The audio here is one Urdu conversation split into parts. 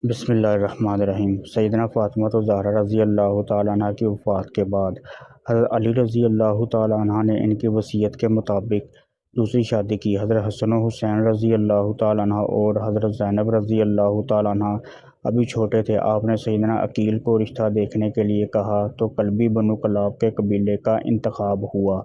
بسم اللہ الرحمن الرحیم۔ سیدنا فاطمہ الزہرا رضی اللہ تعالیٰ عنہ کی وفات کے بعد حضرت علی رضی اللہ تعالیٰ عنہ نے ان کی وصیت کے مطابق دوسری شادی کی۔ حضرت حسن و حسین رضی اللہ تعالیٰ عنہ اور حضرت زینب رضی اللہ تعالیٰ عنہ ابھی چھوٹے تھے۔ آپ نے سیدنا عقیل کو رشتہ دیکھنے کے لیے کہا تو کلبی بنو کلاب کے قبیلے کا انتخاب ہوا۔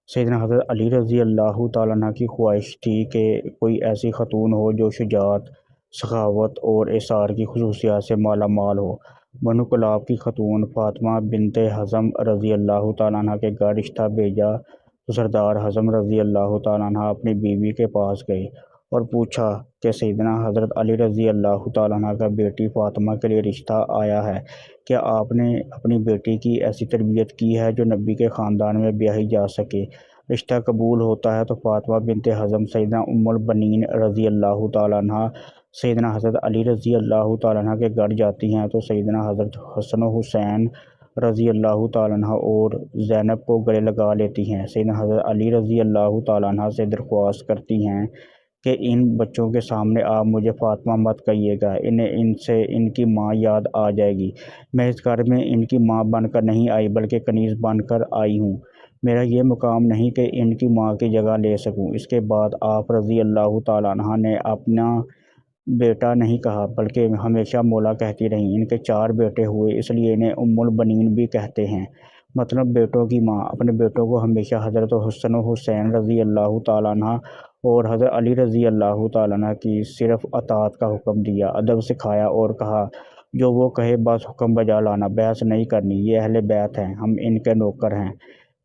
سیدنا حضرت علی رضی اللہ تعالیٰ عنہ کی خواہش تھی کہ کوئی ایسی خاتون ہو جو شجاعت، سخاوت اور ایثار کی خصوصیات سے مالا مال ہو۔ بنو کلاب کی خاتون فاطمہ بنت حزم رضی اللہ تعالیٰ عنہ کے گھر رشتہ بھیجا تو سردار حزم رضی اللہ تعالیٰ عنہ اپنی بیوی کے پاس گئے اور پوچھا کہ سیدنا حضرت علی رضی اللہ تعالیٰ عنہ کا بیٹی فاطمہ کے لیے رشتہ آیا ہے، کیا آپ نے اپنی بیٹی کی ایسی تربیت کی ہے جو نبی کے خاندان میں بیاہی جا سکے؟ رشتہ قبول ہوتا ہے تو فاطمہ بنت حزم سیدنا ام البنین رضی اللہ تعالیٰ عنہ سیدنا حضرت علی رضی اللہ تعالیٰ عنہ کے گھر جاتی ہیں تو سیدنا حضرت حسن و حسین رضی اللہ تعالیٰ عنہ اور زینب کو گلے لگا لیتی ہیں۔ سیدنا حضرت علی رضی اللہ تعالیٰ عنہ سے درخواست کرتی ہیں کہ ان بچوں کے سامنے آپ مجھے فاطمہ مت کہیے گا، انہیں ان سے ان کی ماں یاد آ جائے گی۔ میں اس گھر میں ان کی ماں بن کر نہیں آئی بلکہ کنیز بن کر آئی ہوں۔ میرا یہ مقام نہیں کہ ان کی ماں کی جگہ لے سکوں۔ اس کے بعد آپ رضی اللہ تعالیٰ عنہ نے اپنا بیٹا نہیں کہا بلکہ ہمیشہ مولا کہتی رہیں۔ ان کے 4 بیٹے ہوئے، اس لیے انہیں ام البنین بھی کہتے ہیں، مطلب بیٹوں کی ماں۔ اپنے بیٹوں کو ہمیشہ حضرت حسن و حسین رضی اللہ تعالیٰ عنہ اور حضرت علی رضی اللہ تعالیٰ عنہ کی صرف اطاعت کا حکم دیا، ادب سکھایا اور کہا جو وہ کہے بس حکم بجا لانا، بحث نہیں کرنی، یہ اہل بیت ہیں، ہم ان کے نوکر ہیں۔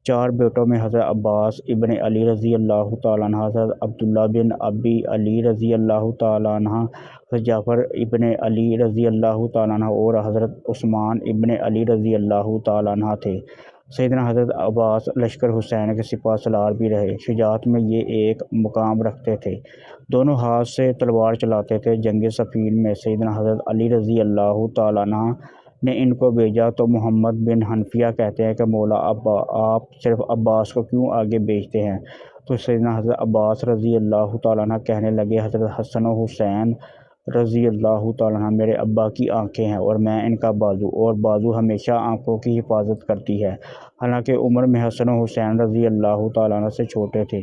4 بیٹوں میں حضرت عباس ابن علی رضی اللہ تعالیٰ عنہ، حضرت عبداللہ بن ابی علی رضی اللہ تعالیٰ عنہ، حضرت جعفر ابن علی رضی اللہ تعالیٰ عنہ اور حضرت عثمان ابن علی رضی اللہ تعالیٰ عنہ تھے۔ سیدنا حضرت عباس لشکر حسین کے سپہ سالار بھی رہے۔ شجاعت میں یہ ایک مقام رکھتے تھے، دونوں ہاتھ سے تلوار چلاتے تھے۔ جنگ صفین میں سیدنا حضرت علی رضی اللہ تعالیٰ عنہ نے ان کو بھیجا تو محمد بن حنفیہ کہتے ہیں کہ مولا آپ صرف عباس کو کیوں آگے بھیجتے ہیں؟ تو سیدنا حضرت عباس رضی اللہ تعالیٰ عنہ کہنے لگے حضرت حسن و حسین رضی اللہ تعالیٰ عنہ میرے ابا کی آنکھیں ہیں اور میں ان کا بازو، اور بازو ہمیشہ آنکھوں کی حفاظت کرتی ہے۔ حالانکہ عمر میں حسن و حسین رضی اللہ تعالیٰ عنہ سے چھوٹے تھے۔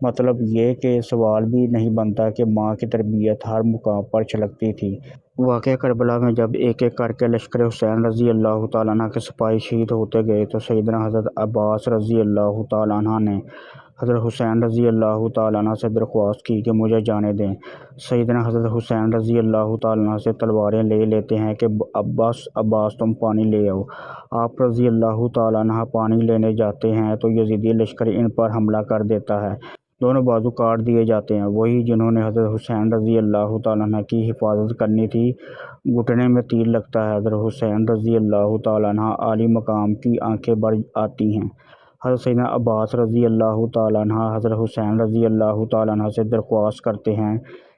مطلب یہ کہ سوال بھی نہیں بنتا کہ ماں کی تربیت ہر مقام پر چھلکتی تھی۔ واقعہ کربلا میں جب ایک ایک کر کے لشکر حسین رضی اللہ تعالیٰ عنہ کے سپاہی شہید ہوتے گئے تو سیدنا حضرت عباس رضی اللہ تعالیٰ عنہ نے حضرت حسین رضی اللہ تعالیٰ عنہ سے درخواست کی کہ مجھے جانے دیں۔ سیدنا حضرت حسین رضی اللہ تعالیٰ عنہ سے تلواریں لے لیتے ہیں کہ عباس تم پانی لے آؤ۔ آپ رضی اللہ تعالیٰ عنہ پانی لینے جاتے ہیں تو یزیدی لشکر ان پر حملہ کر دیتا ہے، دونوں بازو کاٹ دیے جاتے ہیں۔ وہی جنہوں نے حضرت حسین رضی اللہ تعالیٰ عنہ کی حفاظت کرنی تھی، گھٹنے میں تیر لگتا ہے۔ حضرت حسین رضی اللہ تعالیٰ عنہ عالی مقام کی آنکھیں بھر آتی ہیں۔ حضرت سیدنا عباس رضی اللہ تعالیٰ عنہ حضرت حسین رضی اللہ تعالیٰ عنہ سے درخواست کرتے ہیں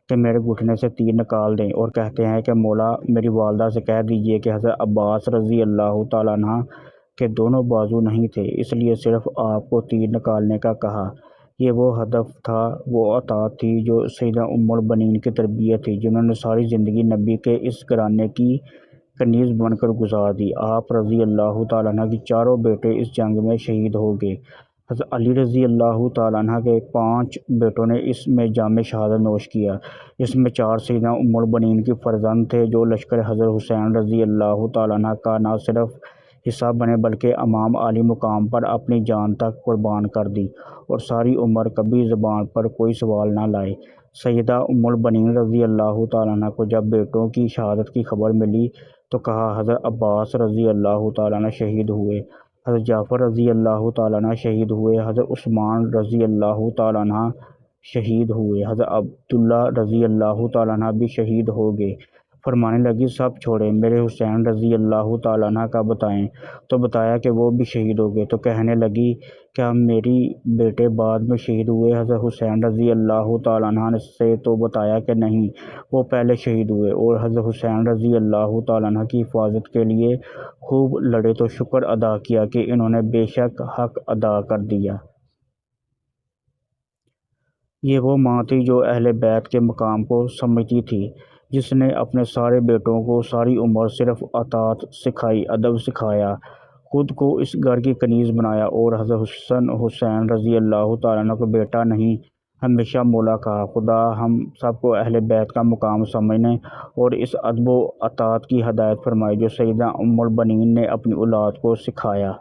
کہ میرے گھٹنے سے تیر نکال دیں اور کہتے ہیں کہ مولا میری والدہ سے کہہ دیجئے کہ حضرت عباس رضی اللہ تعالیٰ عنہ کے دونوں بازو نہیں تھے، اس لیے صرف آپ کو تیر نکالنے کا کہا۔ یہ وہ ہدف تھا، وہ اطاعت تھی جو سیدہ ام البنین کی تربیت تھی، جنہوں نے ساری زندگی نبی کے اس گھرانے کی کنیز بن کر گزار دی۔ آپ رضی اللہ تعالیٰ عنہ کی 4 بیٹے اس جنگ میں شہید ہو گئے۔ حضرت علی رضی اللہ تعالیٰ عنہ کے 5 بیٹوں نے اس میں جام شہادت نوش کیا۔ اس میں 4 سیدہ ام البنین کی فرزند تھے جو لشکر حضرت حسین رضی اللہ تعالیٰ عنہ کا نہ صرف حصہ بنے بلکہ امام عالی مقام پر اپنی جان تک قربان کر دی اور ساری عمر کبھی زبان پر کوئی سوال نہ لائے۔ سیدہ ام البنین رضی اللہ تعالیٰ عنہ کو جب بیٹوں کی شہادت کی خبر ملی تو کہا حضرت عباس رضی اللہ تعالیٰ عنہ شہید ہوئے، حضرت جعفر رضی اللہ تعالیٰ عنہ شہید ہوئے، حضرت عثمان رضی اللہ تعالیٰ عنہ شہید ہوئے، حضرت عبداللہ رضی اللہ تعالیٰ عنہ بھی شہید ہو گئے۔ فرمانے لگی سب چھوڑیں، میرے حسین رضی اللہ تعالیٰ عنہ کا بتائیں۔ تو بتایا کہ وہ بھی شہید ہو گئے۔ تو کہنے لگی کیا میری بیٹے بعد میں شہید ہوئے؟ حضرت حسین رضی اللہ تعالیٰ عنہ سے تو بتایا کہ نہیں، وہ پہلے شہید ہوئے، اور حضرت حسین رضی اللہ تعالیٰ عنہ کی حفاظت کے لیے خوب لڑے تو شکر ادا کیا کہ انہوں نے بے شک حق ادا کر دیا۔ یہ وہ ماں تھی جو اہل بیت کے مقام کو سمجھتی تھی۔ جس نے اپنے سارے بیٹوں کو ساری عمر صرف اطاعت سکھائی، ادب سکھایا، خود کو اس گھر کی کنیز بنایا اور حضرت حسین رضی اللہ تعالیٰ عنہ کو بیٹا نہیں ہمیشہ مولا کہا۔ خدا ہم سب کو اہل بیت کا مقام سمجھنے اور اس ادب و اطاعت کی ہدایت فرمائے جو سیدہ ام البنین نے اپنی اولاد کو سکھایا۔